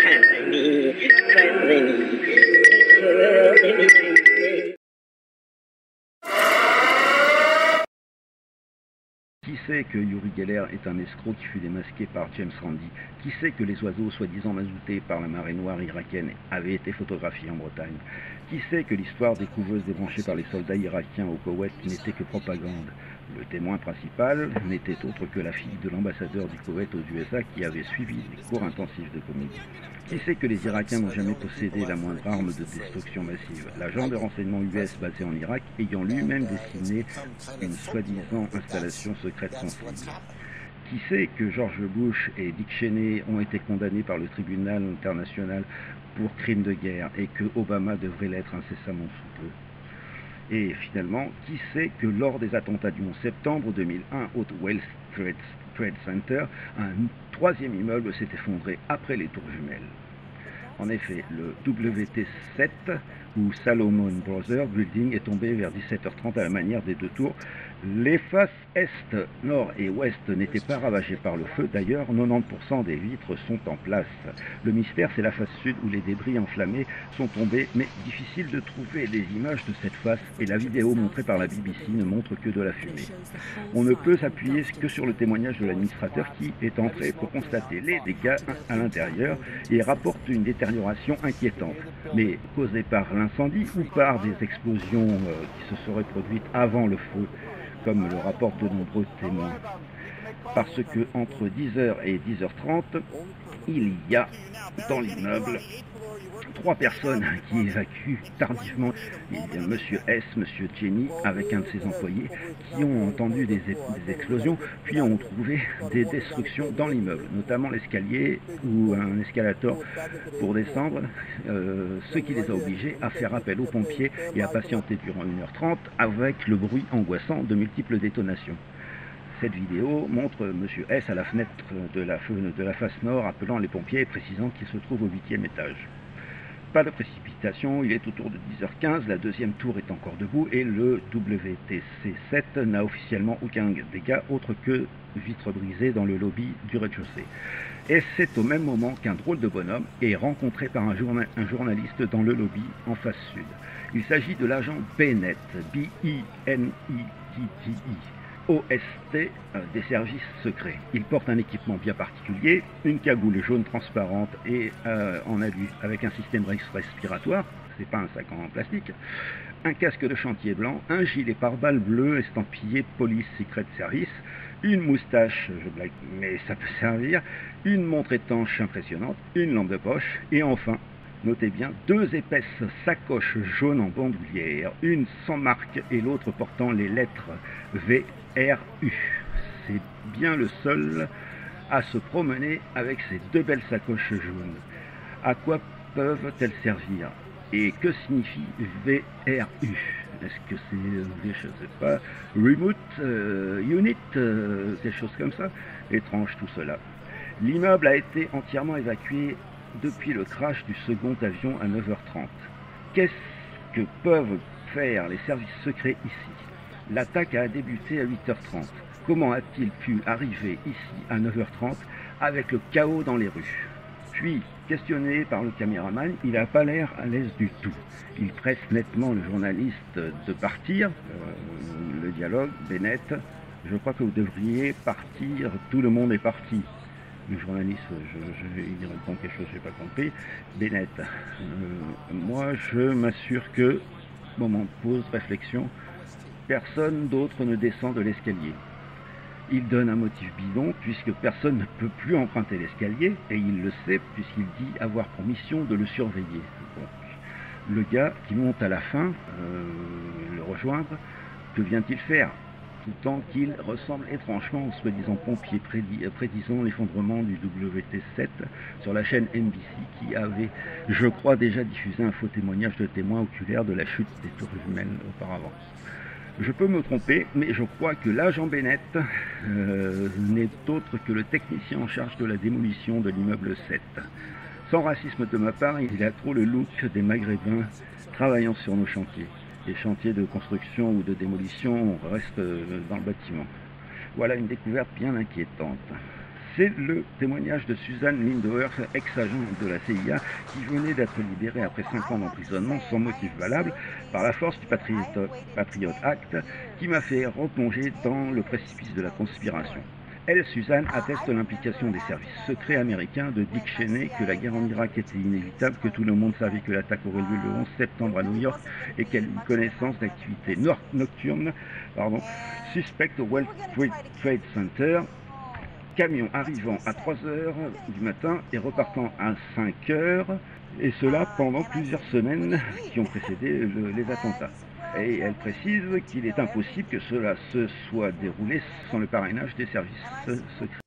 Qui sait que Uri Geller est un escroc qui fut démasqué par James Randi? Qui sait que les oiseaux soi-disant mazoutés par la marée noire irakienne avaient été photographiés en Bretagne? Qui sait que l'histoire des couveuses débranchées par les soldats irakiens au Koweït n'était que propagande? Le témoin principal n'était autre que la fille de l'ambassadeur du Koweït aux USA qui avait suivi des cours intensifs de comédie. Qui sait que les Irakiens n'ont jamais possédé la moindre arme de destruction massive? L'agent de renseignement US basé en Irak ayant lui-même dessiné une soi-disant installation secrète sensible. Qui sait que George Bush et Dick Cheney ont été condamnés par le tribunal international pour crimes de guerre et que Obama devrait l'être incessamment sous peu? Et finalement, qui sait que lors des attentats du 11 septembre 2001 au World Trade Center, un troisième immeuble s'est effondré après les tours jumelles? En effet, le WT7 ou Salomon Brothers Building est tombé vers 17h30 à la manière des deux tours. Les faces est, nord et ouest n'étaient pas ravagées par le feu. D'ailleurs, 90% des vitres sont en place. Le mystère, c'est la face sud où les débris enflammés sont tombés, mais difficile de trouver des images de cette face et la vidéo montrée par la BBC ne montre que de la fumée. On ne peut s'appuyer que sur le témoignage de l'administrateur qui est entré pour constater les dégâts à l'intérieur et rapporte une détérioration inquiétante, mais causée par l'incendie ou par des explosions qui se seraient produites avant le feu, comme le rapportent de nombreux témoins. Parce que entre 10h et 10h30, il y a dans l'immeuble 3 personnes qui évacuent tardivement. Il y a Monsieur S, Monsieur Jenny, avec un de ses employés, qui ont entendu des explosions, puis ont trouvé des destructions dans l'immeuble, notamment l'escalier ou un escalator pour descendre, ce qui les a obligés à faire appel aux pompiers et à patienter durant 1h30 avec le bruit angoissant de multiples détonations. Cette vidéo montre Monsieur S à la fenêtre de la face nord appelant les pompiers et précisant qu'il se trouve au 8e étage. Pas de précipitation, il est autour de 10h15, la deuxième tour est encore debout et le WTC7 n'a officiellement aucun dégât autre que vitres brisées dans le lobby du rez-de-chaussée. Et c'est au même moment qu'un drôle de bonhomme est rencontré par un journaliste dans le lobby en face sud. Il s'agit de l'agent Bennett, B-I-N-I-T-T-I. OST des services secrets. Il porte un équipement bien particulier, une cagoule jaune transparente et en alu avec un système respiratoire, c'est pas un sac en plastique, un casque de chantier blanc, un gilet pare-balles bleu estampillé Police Secret Service, une moustache, je blague, mais ça peut servir, une montre étanche impressionnante, une lampe de poche et enfin, notez bien, 2 épaisses sacoches jaunes en bandoulière, une sans marque et l'autre portant les lettres VRU. C'est bien le seul à se promener avec ces 2 belles sacoches jaunes. À quoi peuvent-elles servir? Et que signifie VRU? Est-ce que c'est, je ne sais pas, Remote Unit, des choses comme ça? Étrange tout cela. L'immeuble a été entièrement évacué depuis le crash du second avion à 9h30. Qu'est-ce que peuvent faire les services secrets ici? L'attaque a débuté à 8h30. Comment a-t-il pu arriver ici à 9h30 avec le chaos dans les rues? Puis, questionné par le caméraman, il n'a pas l'air à l'aise du tout. Il presse nettement le journaliste de partir. Le dialogue, Bennett, je crois que vous devriez partir, tout le monde est parti. Le journaliste, il répond quelque chose que je n'ai pas compris. Bennett, moi je m'assure que, moment de pause, réflexion, personne d'autre ne descend de l'escalier. Il donne un motif bidon puisque personne ne peut plus emprunter l'escalier et il le sait puisqu'il dit avoir pour mission de le surveiller. Donc, le gars qui monte à la fin, le rejoindre, que vient-il faire? Tout en qu'il ressemble étrangement au soi-disant pompier prédisant l'effondrement du WT7 sur la chaîne NBC qui avait, je crois, déjà diffusé un faux témoignage de témoins oculaires de la chute des tours jumelles auparavant. Je peux me tromper, mais je crois que l'agent Bennett n'est autre que le technicien en charge de la démolition de l'immeuble 7. Sans racisme de ma part, il a trop le look des Maghrébins travaillant sur nos chantiers. Les chantiers de construction ou de démolition restent dans le bâtiment. Voilà une découverte bien inquiétante. C'est le témoignage de Suzanne Lindauer, ex-agent de la CIA, qui venait d'être libérée après 5 ans d'emprisonnement sans motif valable par la force du Patriot Act, qui m'a fait replonger dans le précipice de la conspiration. Elle, Suzanne, atteste l'implication des services secrets américains de Dick Cheney, que la guerre en Irak était inévitable, que tout le monde savait que l'attaque aurait lieu le 11 septembre à New York et qu'elle eut connaissance d'activités nocturnes suspectes au World Trade Center. Camion arrivant à 3 heures du matin et repartant à 5 heures, et cela pendant plusieurs semaines qui ont précédé les attentats. Et elle précise qu'il est impossible que cela se soit déroulé sans le parrainage des services secrets.